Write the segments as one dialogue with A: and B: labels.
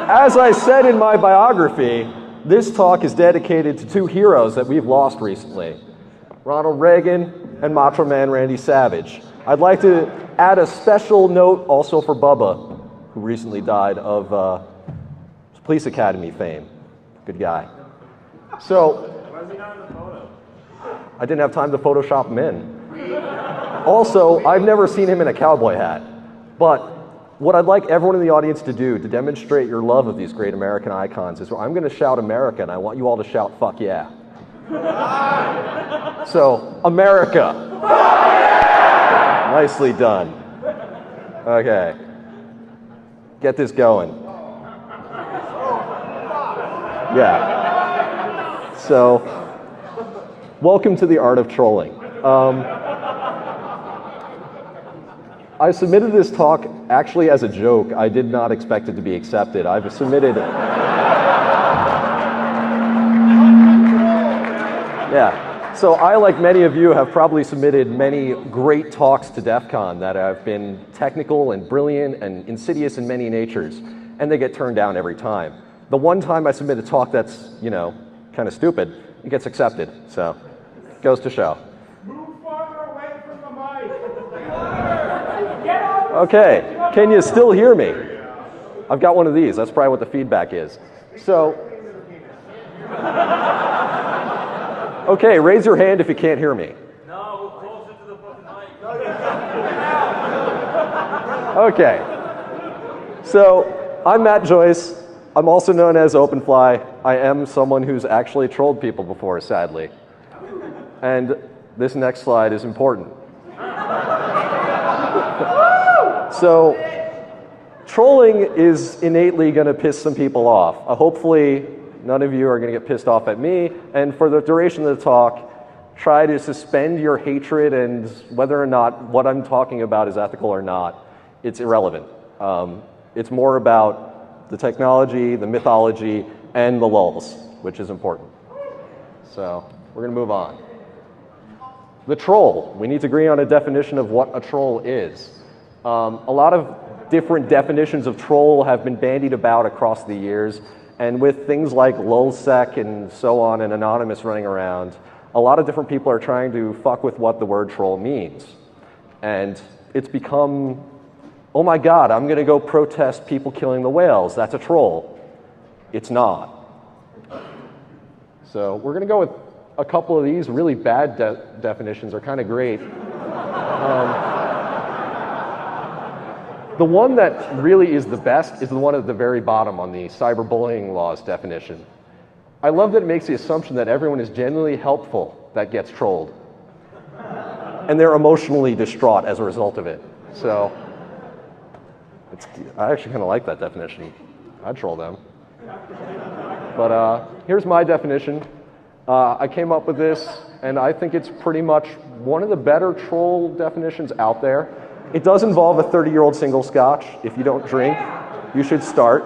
A: As I said in my biography, this talk is dedicated to two heroes that we've lost recently, Ronald Reagan and Macho Man Randy Savage. I'd like to add a special note also for Bubba, who recently died of Police Academy fame. Good guy. So,
B: why is he not in the photo?
A: I didn't have time to Photoshop him in. Also, I've never seen him in a cowboy hat. But what I'd like everyone in the audience to do to demonstrate your love of these great American icons is I'm going to shout America, and I want you all to shout, fuck yeah. So, America. Nicely done. Okay. Get this going. Yeah. So, welcome to the art of trolling. I submitted this talk actually as a joke. I did not expect it to be accepted. I've submitted... Yeah. So I, like many of you, have probably submitted many great talks to Defcon that have been technical and brilliant and insidious in many natures, and they get turned down every time. The one time I submit a talk that's, kind of stupid, it gets accepted. So, goes to show.
B: Move farther away from the mic.
A: Okay, can you still hear me? I've got one of these. That's probably what the feedback is. So, okay, raise your hand if you can't hear me.
B: No, we're closer to the fucking mic.
A: Okay. So, I'm Matt Joyce. I'm also known as Openfly. I am someone who's actually trolled people before, sadly. And this next slide is important. So, trolling is innately going to piss some people off. Hopefully, none of you are going to get pissed off at me. And for the duration of the talk, try to suspend your hatred, and whether or not what I'm talking about is ethical or not, it's irrelevant. It's more about the technology, the mythology, and the lulz, which is important. So, we're going to move on. The troll. We need to agree on a definition of what a troll is. A lot of different definitions of troll have been bandied about across the years, and with things like lulzsec and so on and Anonymous running around, a lot of different people are trying to fuck with what the word troll means. And it's become, oh my God, I'm going to go protest people killing the whales. That's a troll. It's not. So we're going to go with a couple of these really bad definitions are kind of great. The one that really is the best is the one at the very bottom on the cyberbullying laws definition. I love that it makes the assumption that everyone is genuinely helpful that gets trolled. And they're emotionally distraught as a result of it. So, I actually kind of like that definition. I'd troll them. But here's my definition. I came up with this, and I think it's pretty much one of the better troll definitions out there. It does involve a 30-year-old single scotch. If you don't drink, you should start.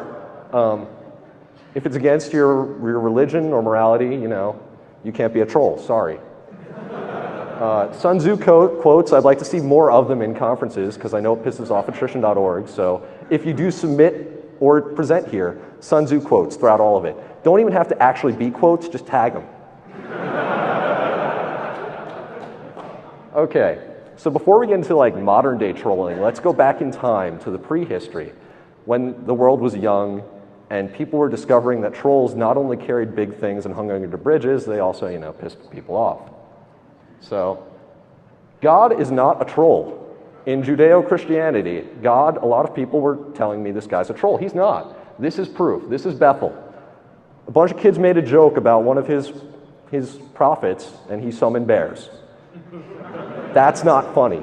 A: If it's against your religion or morality, you can't be a troll. Sorry. Sun Tzu quotes, I'd like to see more of them in conferences because I know it pisses off attrition.org. So if you do submit or present here, Sun Tzu quotes throughout all of it. Don't even have to actually be quotes, just tag them. Okay. So before we get into modern day trolling, let's go back in time to the prehistory, when the world was young and people were discovering that trolls not only carried big things and hung under bridges, they also, pissed people off. So God is not a troll. In Judeo-Christianity, God, a lot of people were telling me this guy's a troll. He's not. This is proof. This is Bethel. A bunch of kids made a joke about one of his prophets, and he summoned bears. That's not funny.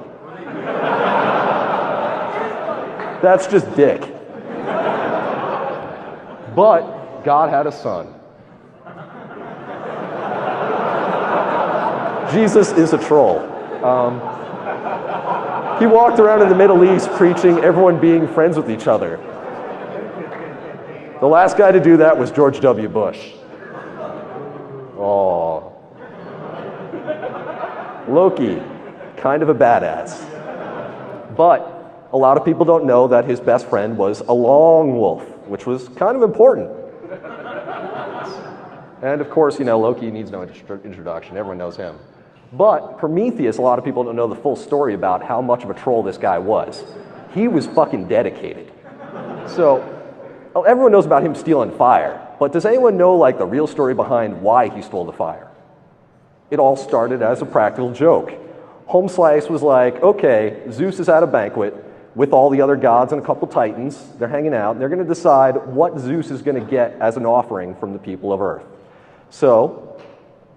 A: That's just dick. But God had a son. Jesus is a troll. He walked around in the Middle East preaching everyone being friends with each other. The last guy to do that was George W. Bush. Oh. Loki, kind of a badass. But a lot of people don't know that his best friend was a lone wolf. which was kind of important. And of course, Loki needs no introduction. Everyone knows him. But Prometheus, a lot of people don't know the full story about how much of a troll this guy was. He was fucking dedicated. So everyone knows about him stealing fire, but does anyone know like the real story behind why he stole the fire? It all started as a practical joke. Home Slice was like, okay, Zeus is at a banquet with all the other gods and a couple titans. They're hanging out, and they're going to decide what Zeus is going to get as an offering from the people of Earth. So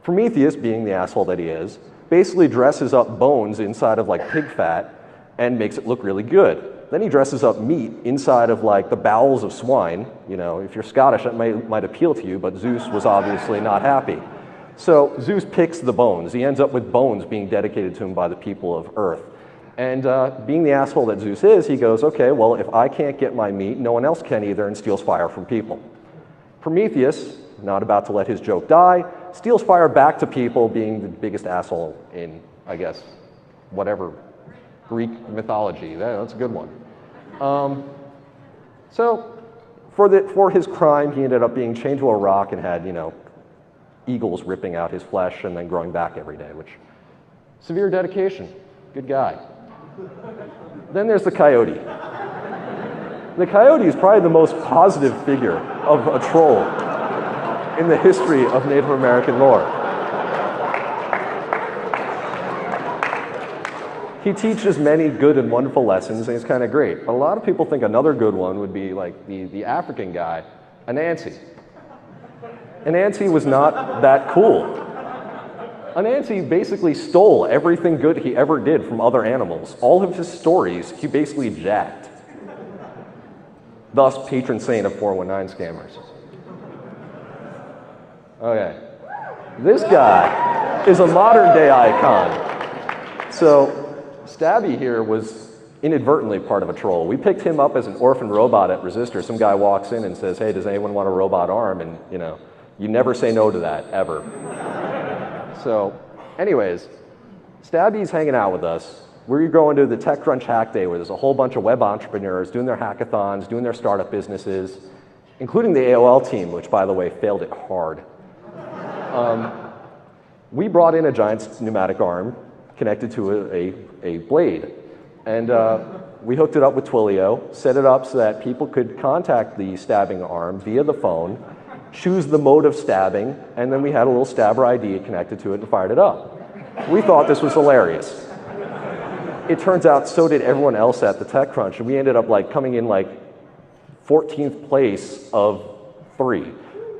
A: Prometheus, being the asshole that he is, basically dresses up bones inside of like pig fat and makes it look really good. Then he dresses up meat inside of like the bowels of swine. If you're Scottish, that might appeal to you, but Zeus was obviously not happy. So Zeus picks the bones. He ends up with bones being dedicated to him by the people of Earth. And being the asshole that Zeus is, he goes, okay, well, if I can't get my meat, no one else can either, and steals fire from people. Prometheus, not about to let his joke die, steals fire back to people, being the biggest asshole in, I guess, whatever Greek mythology. That's a good one. So for his crime, he ended up being chained to a rock and had, eagles ripping out his flesh and then growing back every day, which, severe dedication. Good guy. Then there's the coyote. The coyote is probably the most positive figure of a troll in the history of Native American lore. He teaches many good and wonderful lessons, and he's kind of great. But a lot of people think another good one would be like the African guy, Anansi. Anansi was not that cool. Anansi basically stole everything good he ever did from other animals. All of his stories, he basically jacked. Thus, patron saint of 419 scammers. Okay. This guy is a modern day icon. So, Stabby here was inadvertently part of a troll. We picked him up as an orphan robot at Resistor. Some guy walks in and says, hey, does anyone want a robot arm? And, you never say no to that, ever. So, anyways, Stabby's hanging out with us. We're going to the TechCrunch Hack Day where there's a whole bunch of web entrepreneurs doing their hackathons, doing their startup businesses, including the AOL team, which, by the way, failed it hard. We brought in a giant pneumatic arm connected to a blade. And we hooked it up with Twilio, set it up so that people could contact the stabbing arm via the phone, choose the mode of stabbing, and then we had a little stabber ID connected to it and fired it up. We thought this was hilarious. It turns out so did everyone else at the TechCrunch, and we ended up coming in 14th place of 3.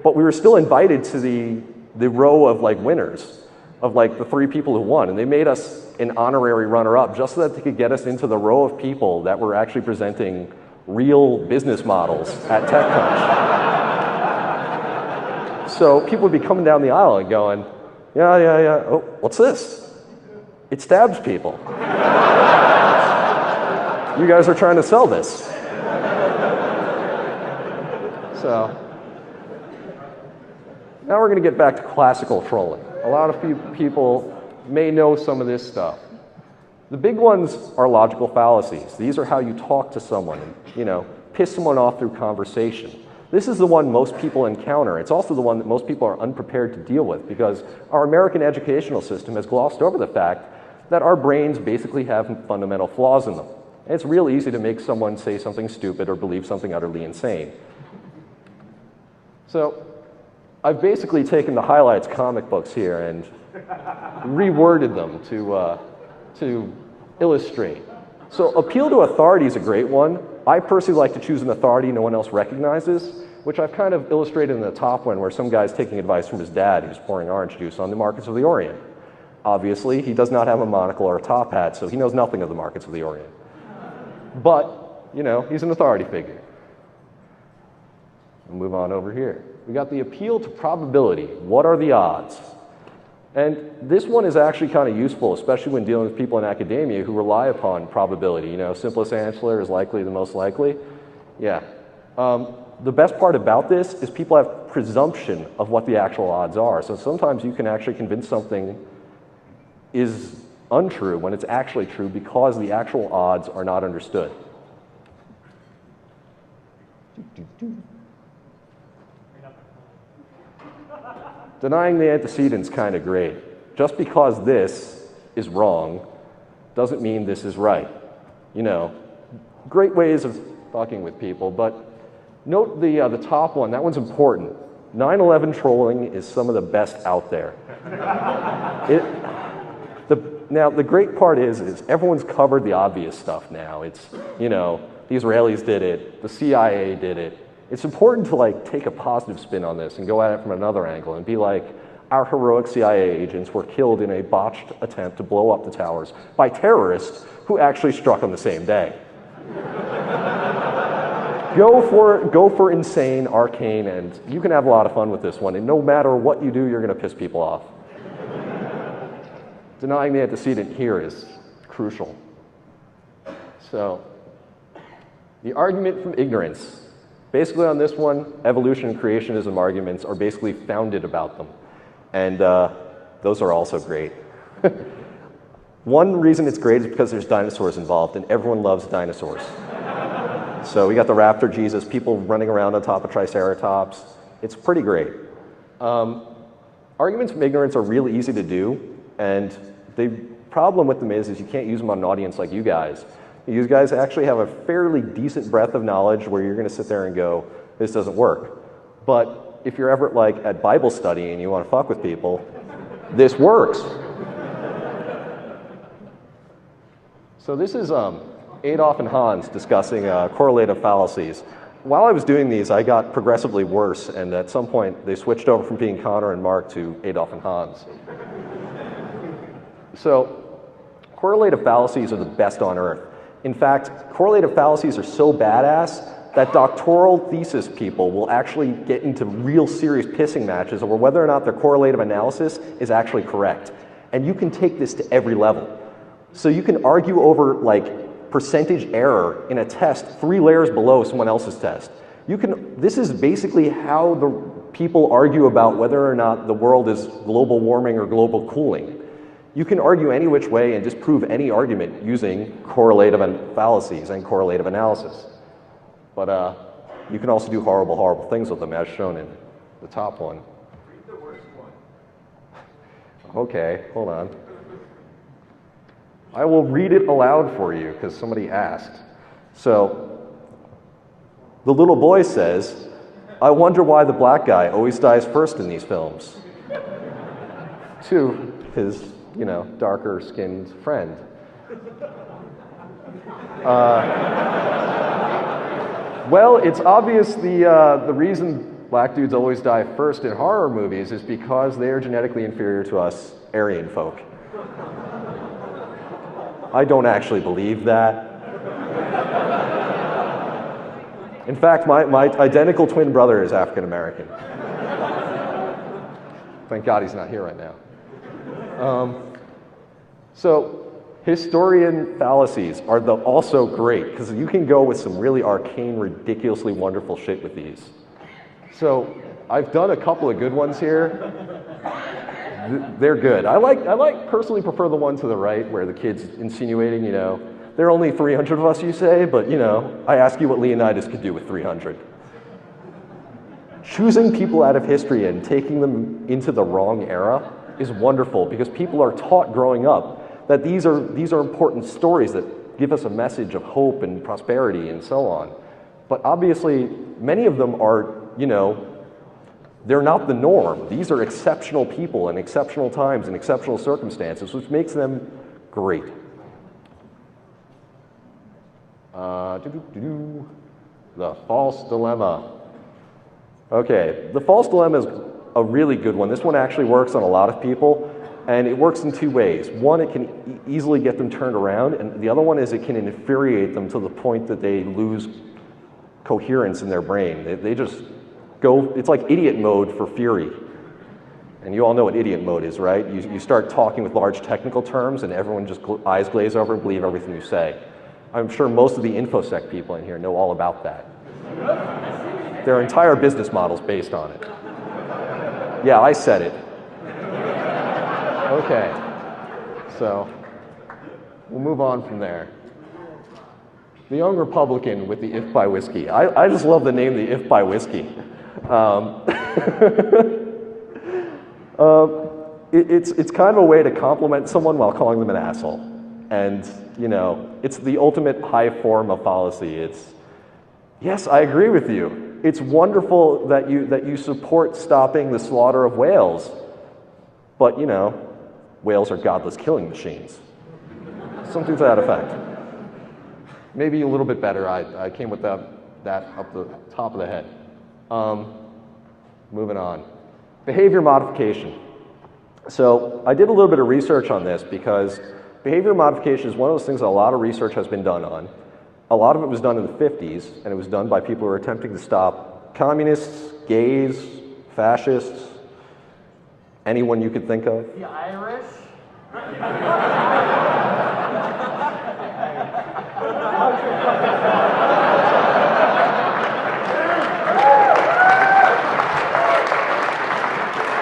A: But we were still invited to the row of winners of the 3 people who won, and they made us an honorary runner-up just so that they could get us into the row of people that were actually presenting real business models at TechCrunch. So people would be coming down the aisle and going, yeah, oh, what's this? It stabs people. You guys are trying to sell this. So, now we're going to get back to classical trolling. A lot of people may know some of this stuff. The big ones are logical fallacies. These are how you talk to someone and, piss someone off through conversation. This is the one most people encounter. It's also the one that most people are unprepared to deal with because our American educational system has glossed over the fact that our brains basically have fundamental flaws in them. And it's real easy to make someone say something stupid or believe something utterly insane. So I've basically taken the highlights comic books here and reworded them to illustrate. So appeal to authority is a great one. I personally like to choose an authority no one else recognizes, which I've kind of illustrated in the top one where some guy's taking advice from his dad who's pouring orange juice on the markets of the Orient. Obviously, he does not have a monocle or a top hat, so he knows nothing of the markets of the Orient. But, he's an authority figure. We'll move on over here. We got the appeal to probability. What are the odds? And this one is actually kind of useful, especially when dealing with people in academia who rely upon probability. Simplest answer is likely the most likely. Yeah. The best part about this is people have presumption of what the actual odds are. So sometimes you can actually convince something is untrue when it's actually true because the actual odds are not understood. Denying the antecedent's kind of great. Just because this is wrong doesn't mean this is right. You know, great ways of fucking with people, but note the top one. That one's important. 9/11 trolling is some of the best out there. Now, the great part is everyone's covered the obvious stuff now. It's, you know, the Israelis did it, the CIA did it. It's important to like take a positive spin on this and go at it from another angle and be like, our heroic CIA agents were killed in a botched attempt to blow up the towers by terrorists who actually struck on the same day. Go for insane, arcane, and you can have a lot of fun with this one. And no matter what you do, you're going to piss people off. Denying the antecedent here is crucial. So, the argument from ignorance. Basically on this one, evolution and creationism arguments are basically founded about them. And those are also great. One reason it's great is because there's dinosaurs involved, and everyone loves dinosaurs. So we got the raptor Jesus, people running around on top of triceratops. It's pretty great. Arguments from ignorance are really easy to do, and the problem with them is you can't use them on an audience like you guys. You guys actually have a fairly decent breadth of knowledge where you're going to sit there and go, this doesn't work. But if you're ever like at Bible study and you want to fuck with people, this works. So this is Adolf and Hans discussing correlative fallacies. While I was doing these, I got progressively worse, and at some point they switched over from being Connor and Mark to Adolf and Hans. So correlative fallacies are the best on earth. In fact, correlative fallacies are so badass that doctoral thesis people will actually get into real serious pissing matches over whether or not their correlative analysis is actually correct. And you can take this to every level. So you can argue over like percentage error in a test 3 layers below someone else's test. This is basically how the people argue about whether or not the world is global warming or global cooling. You can argue any which way and disprove any argument using correlative fallacies and correlative analysis. But you can also do horrible, horrible things with them, as shown in the top one.
B: Read the worst one.
A: Okay, hold on. I will read it aloud for you because somebody asked. So, the little boy says, I wonder why the black guy always dies first in these films. To his, you know, darker skinned friend. Well, it's obvious the reason black dudes always die first in horror movies is because they are genetically inferior to us Aryan folk. I don't actually believe that. In fact, my identical twin brother is African American. Thank God he's not here right now. So historian fallacies are also great because you can go with some really arcane, ridiculously wonderful shit with these. So I've done a couple of good ones here. They're good. I personally prefer the one to the right where the kid's insinuating, you know, there are only 300 of us, you say, but, you know, I ask you what Leonidas could do with 300. Choosing people out of history and taking them into the wrong era is wonderful because people are taught growing up that these are important stories that give us a message of hope and prosperity and so on. But obviously, many of them are, you know, they're not the norm. These are exceptional people in exceptional times and exceptional circumstances, which makes them great. The false dilemma. Okay, the false dilemma is a really good one. This one actually works on a lot of people, and it works in 2 ways. One, it can easily get them turned around, and the other one is it can infuriate them to the point that they lose coherence in their brain. They just go, it's like idiot mode for fury. And you all know what idiot mode is, right? You start talking with large technical terms and everyone just eyes glaze over and believe everything you say. I'm sure most of the InfoSec people in here know all about that. Their entire business model's based on it. Yeah, I said it. Okay, so we'll move on from there. The young Republican with the if by whiskey. I just love the name, the if by whiskey. It's kind of a way to compliment someone while calling them an asshole. And, you know, it's the ultimate high form of fallacy. It's, yes, I agree with you. It's wonderful that you support stopping the slaughter of whales. But, you know, whales are godless killing machines. Something to that effect. Maybe a little bit better. I came with that up the top of the head. Moving on. Behavior modification. So I did a little bit of research on this because behavior modification is one of those things that a lot of research has been done on. A lot of it was done in the 50s, and it was done by people who were attempting to stop communists, gays, fascists, anyone you could think of.
B: The Irish?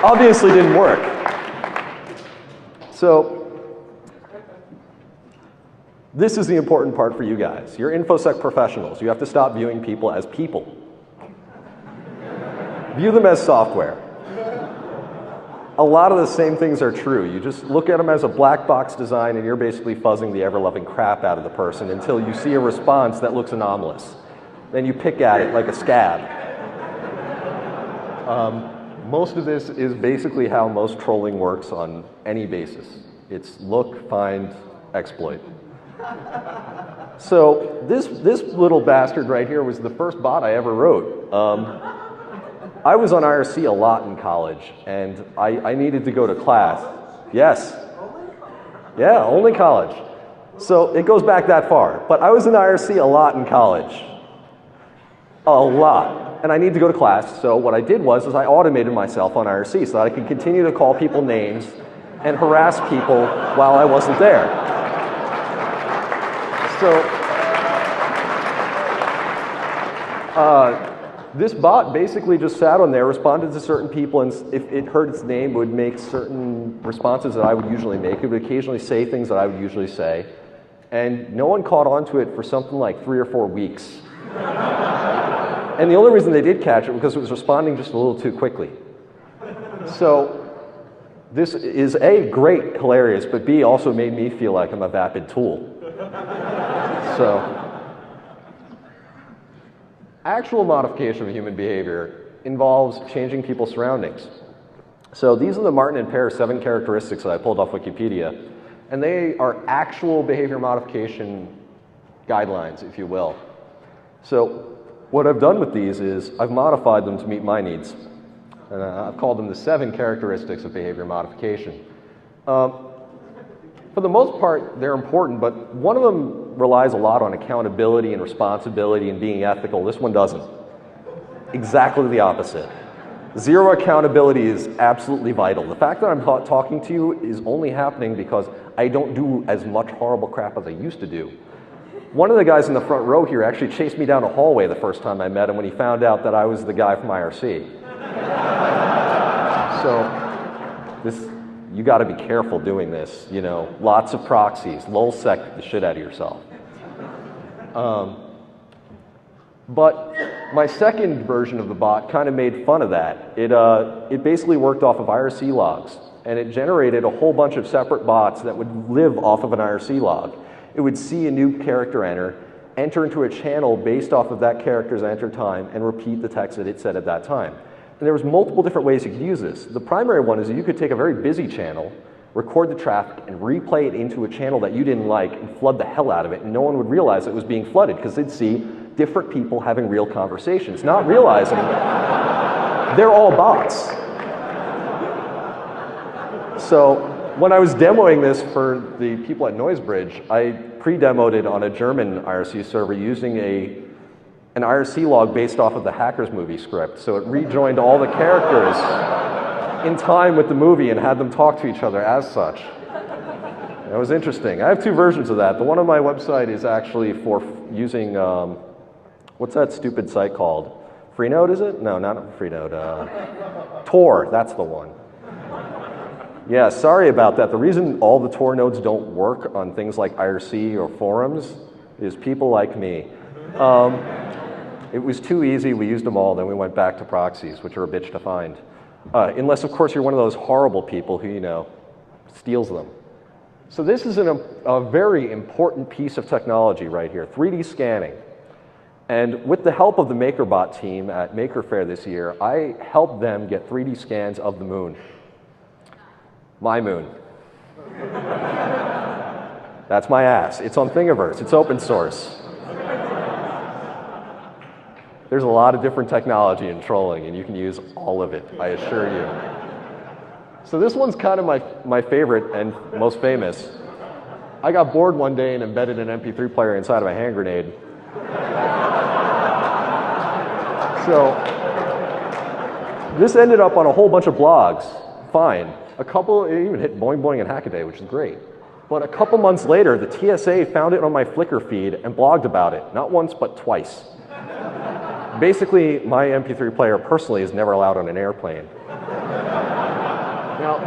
A: Obviously didn't work. So, this is the important part for you guys. You're InfoSec professionals. You have to stop viewing people as people. View them as software. A lot of the same things are true. You just look at them as a black box design and you're basically fuzzing the ever-loving crap out of the person until you see a response that looks anomalous. Then you pick at it like a scab. Most of this is basically how most trolling works on any basis. It's look, find, exploit. So this little bastard right here was the first bot I ever wrote. I was on IRC a lot in college, and I needed to go to class. Yes. Yeah, only college. So it goes back that far. But I was in IRC a lot in college. A lot. And I need to go to class, so what I did was I automated myself on IRC so that I could continue to call people names and harass people while I wasn't there. So this bot basically just sat on there, responded to certain people, and if it heard its name, it would make certain responses that I would usually make. It would occasionally say things that I would usually say. And no one caught on to it for something like 3 or 4 weeks. And the only reason they did catch it was because it was responding just a little too quickly. So this is A, great, hilarious, but B, also made me feel like I'm a vapid tool. So actual modification of human behavior involves changing people's surroundings. So these are the Martin and Pear 7 characteristics that I pulled off Wikipedia. And they are actual behavior modification guidelines, if you will. So what I've done with these is I've modified them to meet my needs. And I've called them the 7 characteristics of behavior modification. For the most part, they're important, but one of them relies a lot on accountability and responsibility and being ethical. This one doesn't. Exactly the opposite. Zero accountability is absolutely vital. The fact that I'm talking to you is only happening because I don't do as much horrible crap as I used to do. One of the guys in the front row here actually chased me down a hallway the first time I met him when he found out that I was the guy from IRC. So you got to be careful doing this. You know, lots of proxies, lulsec the shit out of yourself. But my second version of the bot kind of made fun of that. It basically worked off of IRC logs, and it generated a whole bunch of separate bots that would live off of an IRC log. It would see a new character enter into a channel based off of that character's enter time, and repeat the text that it said at that time. And there was multiple different ways you could use this. The primary one is that you could take a very busy channel, record the traffic, and replay it into a channel that you didn't like, and flood the hell out of it, and no one would realize it was being flooded, because they'd see different people having real conversations, not realizing they're all bots. So when I was demoing this for the people at Noisebridge, I pre-demoed it on a German IRC server using an IRC log based off of the Hackers movie script. So it rejoined all the characters in time with the movie and had them talk to each other as such. That was interesting. I have 2 versions of that. The one on my website is actually for using, what's that stupid site called? Freenode, is it? No, not Freenode. Tor, that's the one. Yeah, sorry about that. The reason all the Tor nodes don't work on things like IRC or forums is people like me. It was too easy, we used them all, then we went back to proxies, which are a bitch to find. Unless, of course, you're one of those horrible people who, you know, steals them. So this is a very important piece of technology right here, 3D scanning. And with the help of the MakerBot team at Maker Faire this year, I helped them get 3D scans of the moon. My moon. That's my ass. It's on Thingiverse. It's open source. There's a lot of different technology in trolling, and you can use all of it, I assure you. So this one's kind of my favorite and most famous. I got bored one day and embedded an MP3 player inside of a hand grenade. So this ended up on a whole bunch of blogs. Fine. A couple, it even hit Boing Boing and Hackaday, which is great. But a couple months later, the TSA found it on my Flickr feed and blogged about it, not once, but twice. Basically, my MP3 player personally is never allowed on an airplane. Now,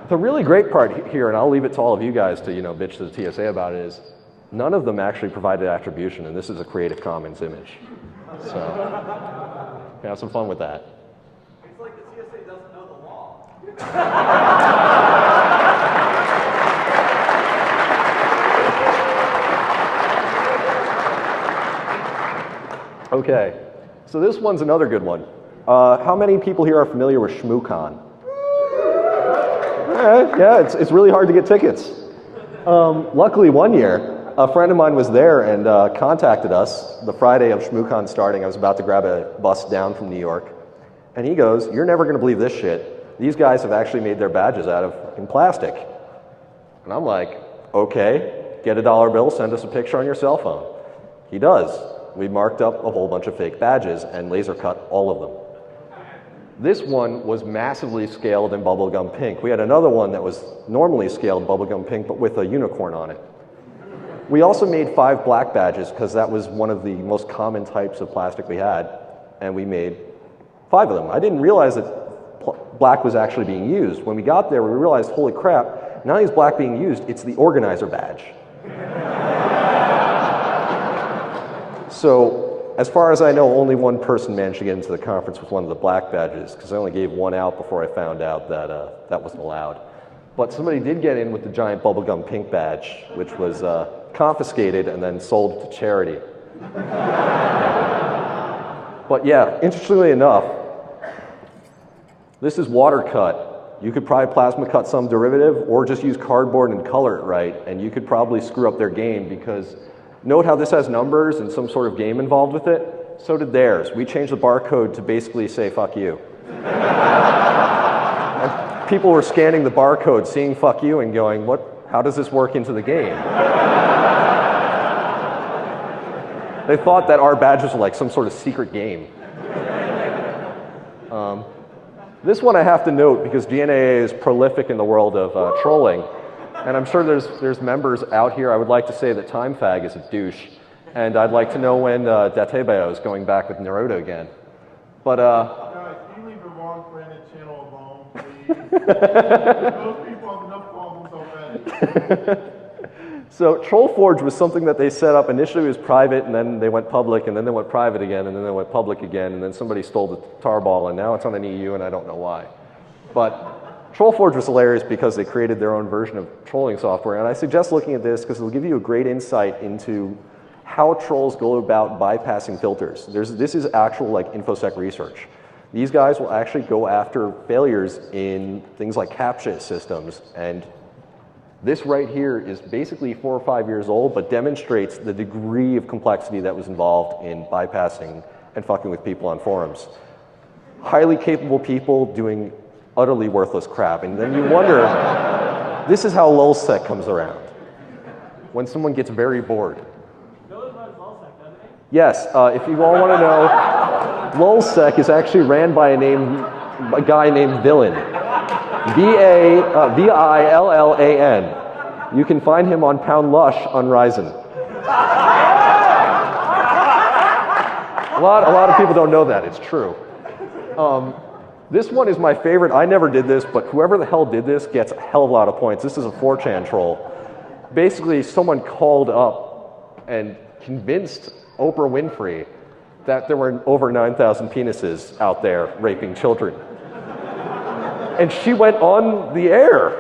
A: the really great part here, and I'll leave it to all of you guys to, you know, bitch to the TSA about it, is none of them actually provided attribution, and this is a Creative Commons image. So, have some fun with that.
B: It's like the TSA doesn't know the law.
A: Okay, so this one's another good one. How many people here are familiar with ShmooCon? Yeah, it's really hard to get tickets. Luckily, one year, a friend of mine was there and contacted us the Friday of ShmooCon starting. I was about to grab a bus down from New York. And he goes, "You're never going to believe this shit. These guys have actually made their badges out of fucking plastic." And I'm like, okay, get a dollar bill, send us a picture on your cell phone. He does. We marked up a whole bunch of fake badges and laser cut all of them. This one was massively scaled in bubblegum pink. We had another one that was normally scaled bubblegum pink, but with a unicorn on it. We also made 5 black badges because that was one of the most common types of plastic we had, and we made 5 of them. I didn't realize that black was actually being used. When we got there, we realized, holy crap, not only is black being used, it's the organizer badge. So, as far as I know, only one person managed to get into the conference with one of the black badges, because I only gave one out before I found out that that wasn't allowed. But somebody did get in with the giant bubblegum pink badge, which was confiscated and then sold to charity. But yeah, interestingly enough, this is water cut. You could probably plasma cut some derivative or just use cardboard and color it right, and you could probably screw up their game because note how this has numbers and some sort of game involved with it? So did theirs. We changed the barcode to basically say, fuck you. And people were scanning the barcode, seeing fuck you, and going, how does this work into the game? They thought that our badges were like some sort of secret game. This one I have to note because GNAA is prolific in the world of trolling. And I'm sure there's members out here. I would like to say that TimeFag is a douche. And I'd like to know when Datebeo is going back with Naruto again. But,
B: Guys, can you leave the wrong branded channel alone, please? Those people have enough problems already.
A: So TrollForge was something that they set up. Initially it was private, and then they went public, and then they went private again, and then they went public again, and then somebody stole the tarball, and now it's on an EU, and I don't know why. But TrollForge was hilarious because they created their own version of trolling software, and I suggest looking at this because it'll give you a great insight into how trolls go about bypassing filters. This is actual like InfoSec research. These guys will actually go after failures in things like CAPTCHA systems, and this right here is basically 4 or 5 years old, but demonstrates the degree of complexity that was involved in bypassing and fucking with people on forums. Highly capable people doing utterly worthless crap, and then you wonder, this is how lulzsec comes around, when someone gets very bored. Yes, if you all want to know, lulzsec is actually ran by a guy named Villain. V-I-L-L-A-N. You can find him on #lush on Ryzen. A lot of people don't know that. It's true. This one is my favorite. I never did this, but whoever the hell did this gets a hell of a lot of points. This is a 4chan troll. Basically, someone called up and convinced Oprah Winfrey that there were over 9,000 penises out there raping children. And she went on the air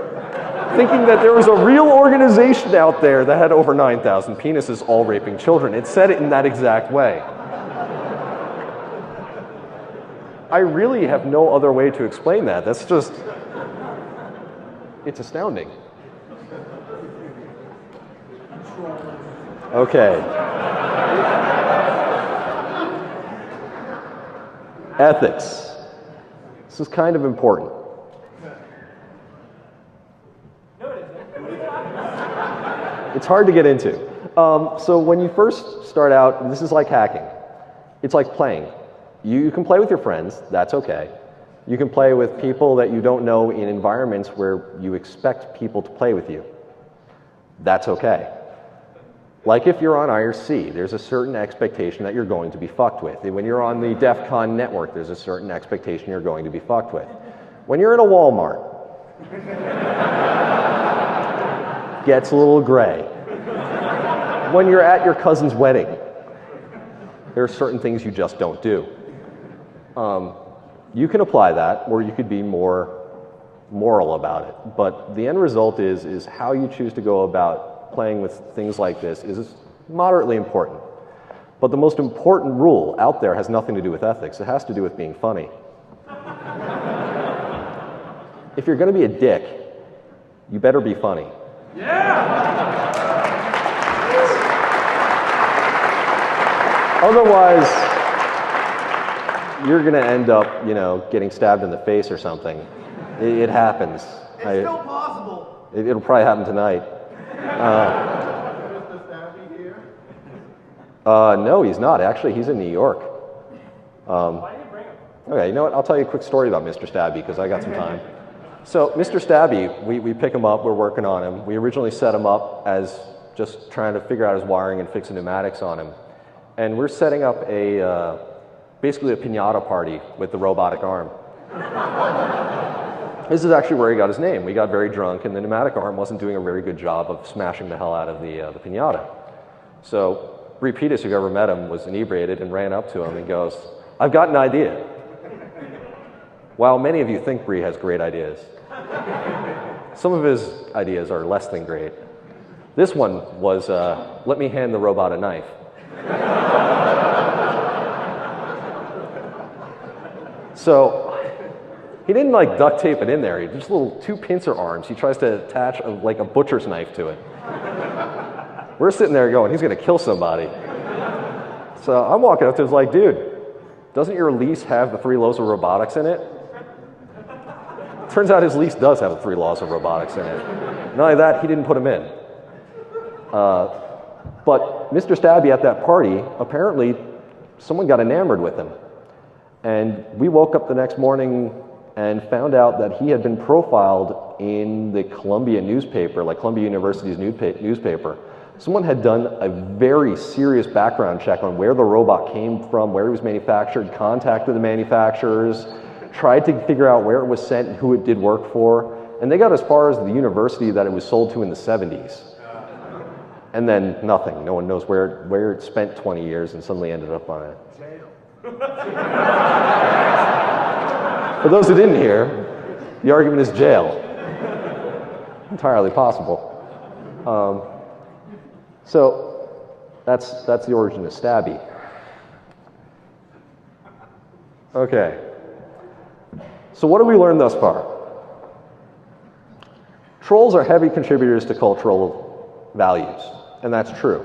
A: thinking that there was a real organization out there that had over 9,000 penises all raping children. It said it in that exact way. I really have no other way to explain that. That's just, it's astounding. Okay. Ethics. This is kind of important. It's hard to get into. So when you first start out, this is like hacking. It's like playing. You can play with your friends, that's okay. You can play with people that you don't know in environments where you expect people to play with you. That's okay. Like if you're on IRC, there's a certain expectation that you're going to be fucked with. When you're on the Defcon network, there's a certain expectation you're going to be fucked with. When you're in a Walmart, gets a little gray. When you're at your cousin's wedding, there are certain things you just don't do. You can apply that, or you could be more moral about it. But the end result is how you choose to go about playing with things like this is moderately important. But the most important rule out there has nothing to do with ethics. It has to do with being funny. If you're going to be a dick, you better be funny. Yeah! Otherwise, you're going to end up, you know, getting stabbed in the face or something. It happens.
B: It's still possible.
A: It'll probably happen tonight.
B: Mr. Stabby here?
A: No, he's not. Actually, he's in New York.
B: Why did you bring him?
A: Okay, you know what? I'll tell you a quick story about Mr. Stabby because I got some time. So, Mr. Stabby, we pick him up. We're working on him. We originally set him up as just trying to figure out his wiring and fix the pneumatics on him. And we're setting up basically a piñata party with the robotic arm. This is actually where he got his name. We got very drunk, and the pneumatic arm wasn't doing a very good job of smashing the hell out of the piñata. So Bree Pettis, who ever met him, was inebriated and ran up to him and goes, "I've got an idea." While many of you think Bree has great ideas, some of his ideas are less than great. This one was, let me hand the robot a knife. So he didn't like duct tape it in there. He just little 2 pincer arms. He tries to attach like a butcher's knife to it. We're sitting there going, he's going to kill somebody. So I'm walking up to him, like, dude, doesn't your lease have the 3 laws of robotics in it? Turns out his lease does have the 3 laws of robotics in it. Not only that, he didn't put them in. But Mr. Stabby at that party, apparently someone got enamored with him. And we woke up the next morning and found out that he had been profiled in the Columbia newspaper, like Columbia University's newspaper. Someone had done a very serious background check on where the robot came from, where it was manufactured, contacted the manufacturers, tried to figure out where it was sent and who it did work for. And they got as far as the university that it was sold to in the 70s. And then nothing. No one knows where it spent 20 years and suddenly ended up on it. For those who didn't hear, the argument is jail. Entirely possible. So that's the origin of Stabby. Okay. So what have we learned thus far? Trolls are heavy contributors to cultural values, and that's true.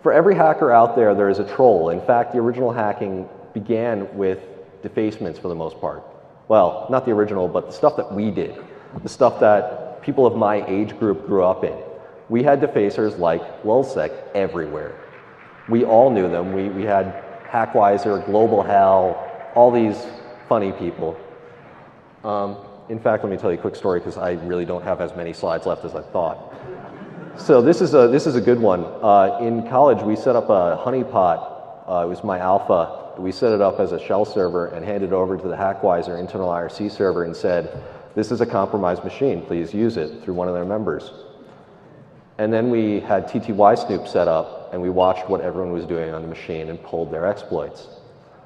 A: For every hacker out there, there is a troll. In fact, the original hacking began with defacements for the most part. Well, not the original, but the stuff that we did, the stuff that people of my age group grew up in. We had defacers like Lulzsec everywhere. We all knew them. We had Hackwiser, Global Hell, all these funny people. In fact, let me tell you a quick story because I really don't have as many slides left as I thought. So this is a good one. In college, we set up a honeypot. It was my alpha. We set it up as a shell server and handed it over to the Hackwiser internal IRC server and said, "This is a compromised machine. Please use it," through one of their members. And then we had TTY Snoop set up and we watched what everyone was doing on the machine and pulled their exploits.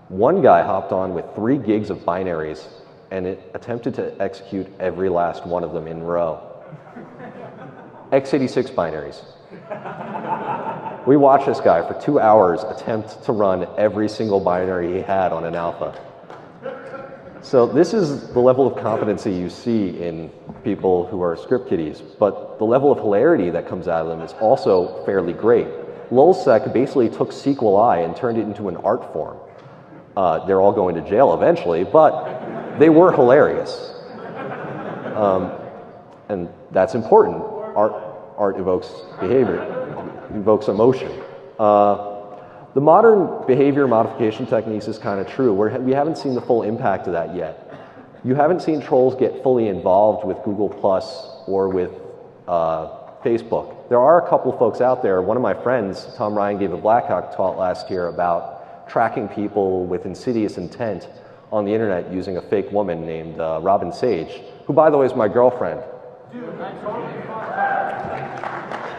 A: One guy hopped on with 3 gigs of binaries and it attempted to execute every last one of them in row. x86 binaries. We watched this guy for 2 hours attempt to run every single binary he had on an alpha. So this is the level of competency you see in people who are script kiddies, but the level of hilarity that comes out of them is also fairly great. Lulzsec basically took SQLi and turned it into an art form. They're all going to jail eventually, but they were hilarious. And that's important. Art evokes behavior, evokes emotion. The modern behavior modification techniques is kind of true. We haven't seen the full impact of that yet. You haven't seen trolls get fully involved with Google Plus or with Facebook. There are a couple of folks out there. One of my friends, Tom Ryan, gave a Blackhawk talk last year about tracking people with insidious intent on the internet using a fake woman named Robin Sage, who, by the way, is my girlfriend.
B: Dude,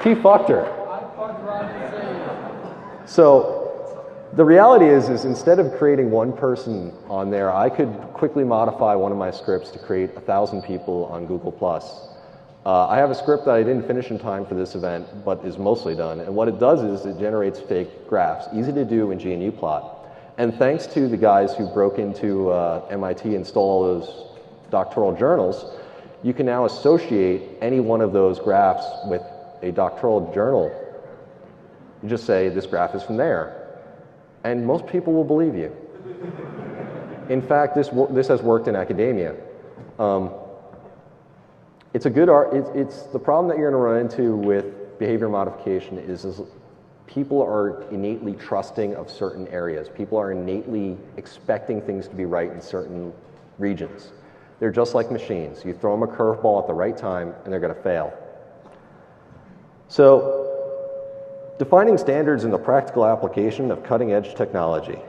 A: He fucked her.
B: I fucked Robin Sage.
A: So the reality is instead of creating one person on there, I could quickly modify one of my scripts to create 1,000 people on Google+. I have a script that I didn't finish in time for this event, but is mostly done. And what it does is it generates fake graphs, easy to do in GNU plot. And thanks to the guys who broke into MIT and stole all those doctoral journals, you can now associate any one of those graphs with a doctoral journal. You just say, this graph is from there. And most people will believe you. In fact, this has worked in academia. It's a good art. It's the problem that you're going to run into with behavior modification is people are innately trusting of certain areas. People are innately expecting things to be right in certain regions. They're just like machines. You throw them a curveball at the right time, and they're going to fail. So, defining standards in the practical application of cutting-edge technology.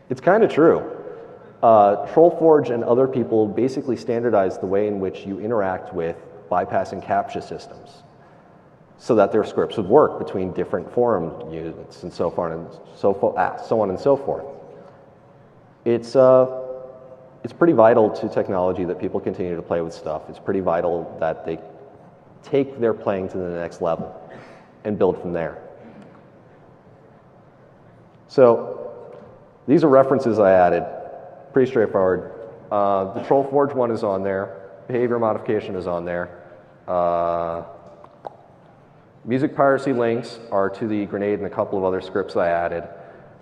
A: It's kind of true. Trollforge and other people basically standardize the way in which you interact with bypassing CAPTCHA systems so that their scripts would work between different forum units and so on and so forth. It's pretty vital to technology that people continue to play with stuff. It's pretty vital that they take their playing to the next level and build from there. So these are references I added. Pretty straightforward. The Trollforge one is on there. Behavior modification is on there. Music piracy links are to the grenade and a couple of other scripts I added.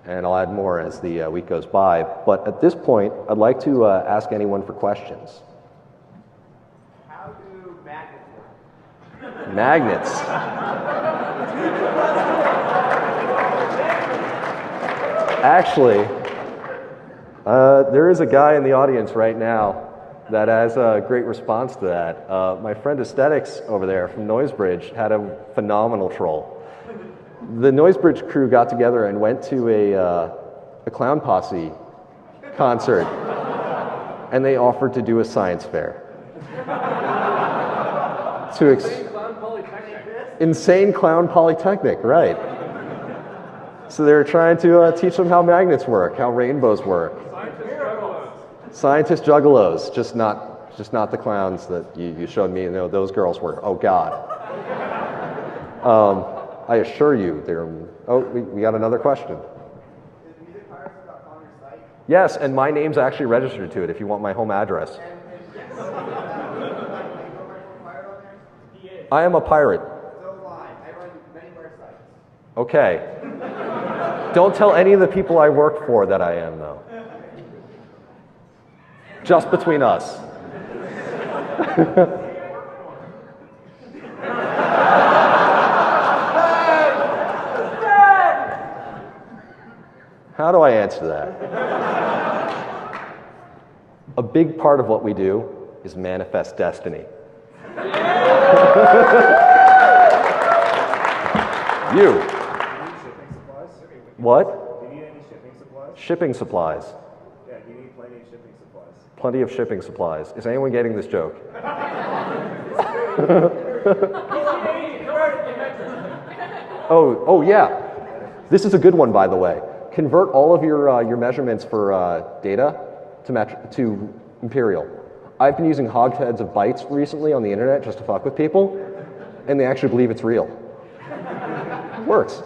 A: And I'll add more as the week goes by. But at this point, I'd like to ask anyone for questions.
B: How do magnets work?
A: Magnets. Actually, there is a guy in the audience right now that has a great response to that. My friend Aesthetics over there from Noisebridge had a phenomenal troll. The Noisebridge crew got together and went to a Clown Posse concert, and they offered to do a science fair. Insane Clown Polytechnic, right. So they were trying to teach them how magnets work, how rainbows work. Scientist juggalos, just not the clowns that you showed me. No, those girls were, oh God. I assure you, they're, oh, we got another question.
B: Is musicpiracy.com your site?
A: Yes, and my name's actually registered to it if you want my home address. I am a pirate.
B: So am I. I run many more sites.
A: Okay. Don't tell any of the people I work for that I am, though. Just between us. How do I answer that? A big part of what we do is manifest destiny. You. What?
C: Do you need any shipping supplies?
A: Shipping supplies.
C: Yeah, you need plenty of shipping supplies.
A: Plenty of shipping supplies. Is anyone getting this joke? Oh yeah. This is a good one, by the way. Convert all of your measurements for data to imperial. I've been using hogsheads of bytes recently on the internet just to fuck with people, and they actually believe it's real. It works.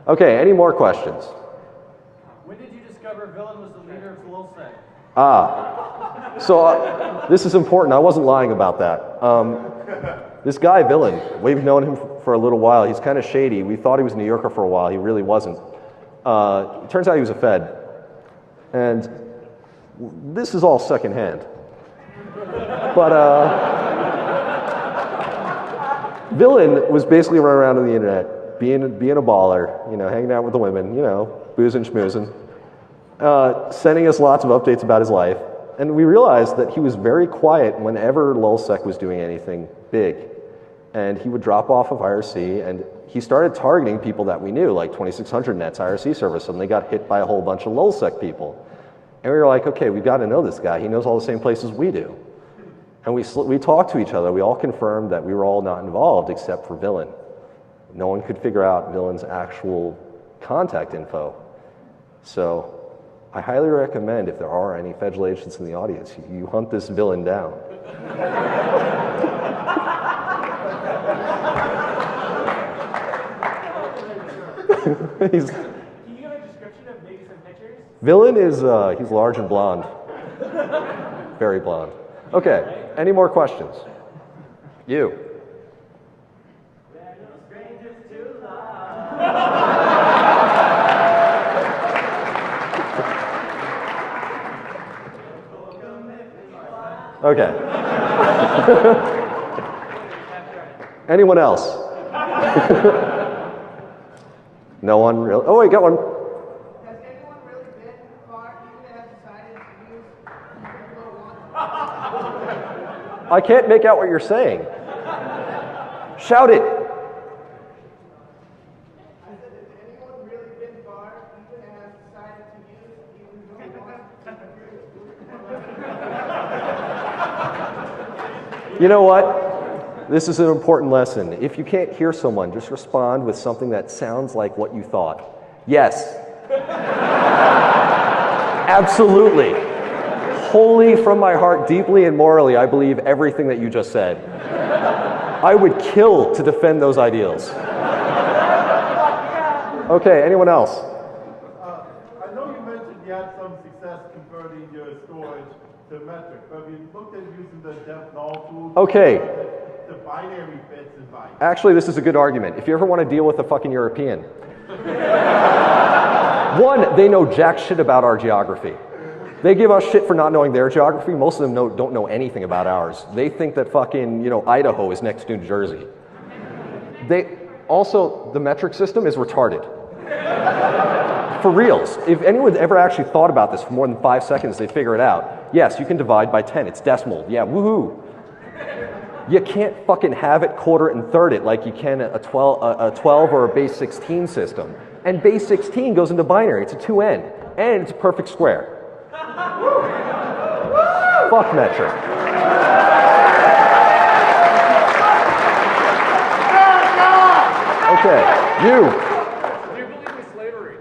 A: Okay, any more questions?
D: When did you discover Villain was the leader of LulzSec?
A: So this is important. I wasn't lying about that. This guy, Villain, we've known him for a little while. He's kind of shady. We thought he was a New Yorker for a while. He really wasn't. It turns out he was a Fed. And this is all secondhand. But Villain was basically running around on the internet, being a baller, hanging out with the women, boozing, schmoozing, sending us lots of updates about his life. And we realized that he was very quiet whenever LulzSec was doing anything big. And he would drop off of IRC, and he started targeting people that we knew, like 2600net's IRC server. Suddenly got hit by a whole bunch of LulzSec people. And we were like, okay, we've got to know this guy. He knows all the same places we do. And we talked to each other. We all confirmed that we were all not involved except for Villain. No one could figure out Villain's actual contact info. So I highly recommend, if there are any federal agents in the audience, you hunt this Villain down.
D: Can you give a description of maybe some pictures?
A: Villain is, he's large and blonde. Very blonde. Okay, any more questions? You. Okay. Anyone else? No one really? Oh, wait, got one.
E: Has anyone really been far even has decided to use
A: I can't make out what you're saying. Shout it.
E: Has anyone really been far even has decided to use
A: You know what? This is an important lesson. If you can't hear someone, just respond with something that sounds like what you thought. Yes. Absolutely. Wholly from my heart, deeply and morally, I believe everything that you just said. I would kill to defend those ideals. Okay, anyone else?
B: I know you mentioned you had some success converting your storage to metric, but have you looked at using the Defcon tool?
A: Okay.
B: The binary bits and bytes.
A: Actually, this is a good argument. If you ever want to deal with a fucking European, one, they know jack shit about our geography. They give us shit for not knowing their geography. Most of them don't know anything about ours. They think that fucking, Idaho is next to New Jersey. Also, the metric system is retarded. For reals. If anyone ever actually thought about this for more than 5 seconds, they'd figure it out. Yes, you can divide by 10. It's decimal. Yeah, woohoo. You can't fucking have it, quarter, and third it like you can a 12 or a base 16 system. And base 16 goes into binary. It's a 2n. And it's a perfect square. Fuck metric. Okay, you.
D: Do you believe in slavery?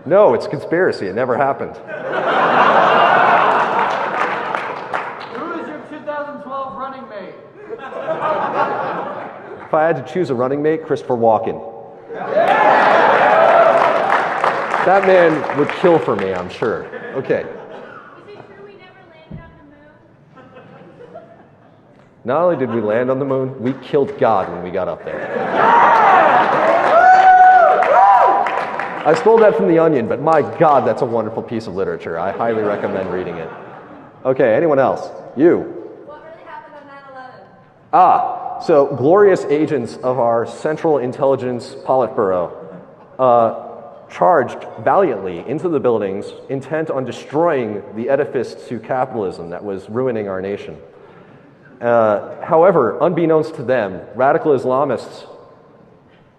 A: No, it's conspiracy. It never happened.
D: Who is your 2012 running mate?
A: If I had to choose a running mate, Christopher Walken. That man would kill for me, I'm sure. Okay.
F: Is it true we never landed on the moon?
A: Not only did we land on the moon, we killed God when we got up there. I stole that from The Onion, but my God, that's a wonderful piece of literature. I highly recommend reading it. Okay, anyone else? You.
F: What really happened on 9/11?
A: So glorious agents of our Central Intelligence Politburo charged valiantly into the buildings, intent on destroying the edifice to capitalism that was ruining our nation. However, unbeknownst to them, radical Islamists,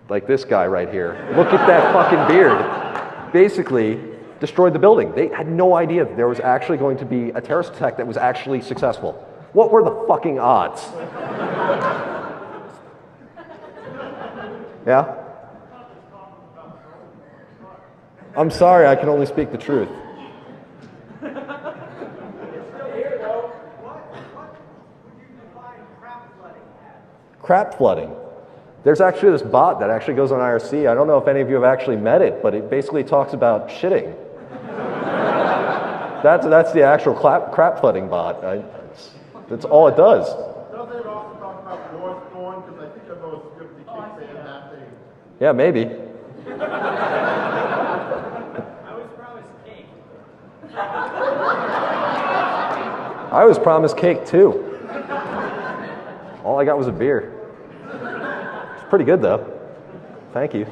A: like this guy right here, look at that fucking beard, basically destroyed the building. They had no idea that there was actually going to be a terrorist attack that was actually successful. What were the fucking odds? Yeah? I'm sorry, I can only speak the truth.
E: It's still here though. What would you define crap flooding as?
A: Crap flooding. There's actually this bot that actually goes on IRC. I don't know if any of you have actually met it, but it basically talks about shitting. That's the actual crap flooding bot. That's all it does.
B: Doesn't it also talk about war storm? Because I think I know a script that kicks in that thing.
A: Yeah, maybe.
D: I was promised cake.
A: I was promised cake too. All I got was a beer. It's pretty good though. Thank you.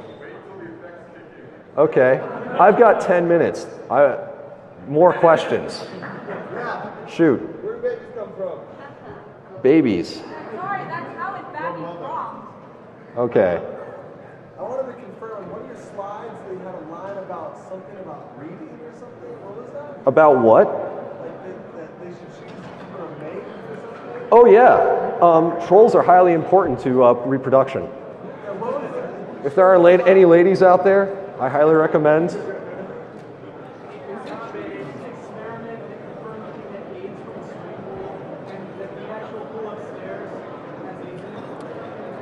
A: Okay, I've got 10 minutes. More questions. Shoot.
E: Where do babies come from?
A: Babies.
F: Sorry, that's how it's baby wrong.
A: Okay.
G: I wanted to confirm on one of your slides they had a line about something about breeding or something. What was that?
A: About what?
G: Like that they should choose for a mate or something?
A: Oh yeah. Trolls are highly important to reproduction.
G: Yeah, what was it?
A: If there are any ladies out there, I highly recommend.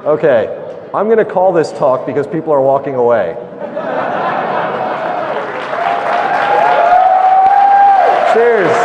A: Okay, I'm going to call this talk because people are walking away. Cheers.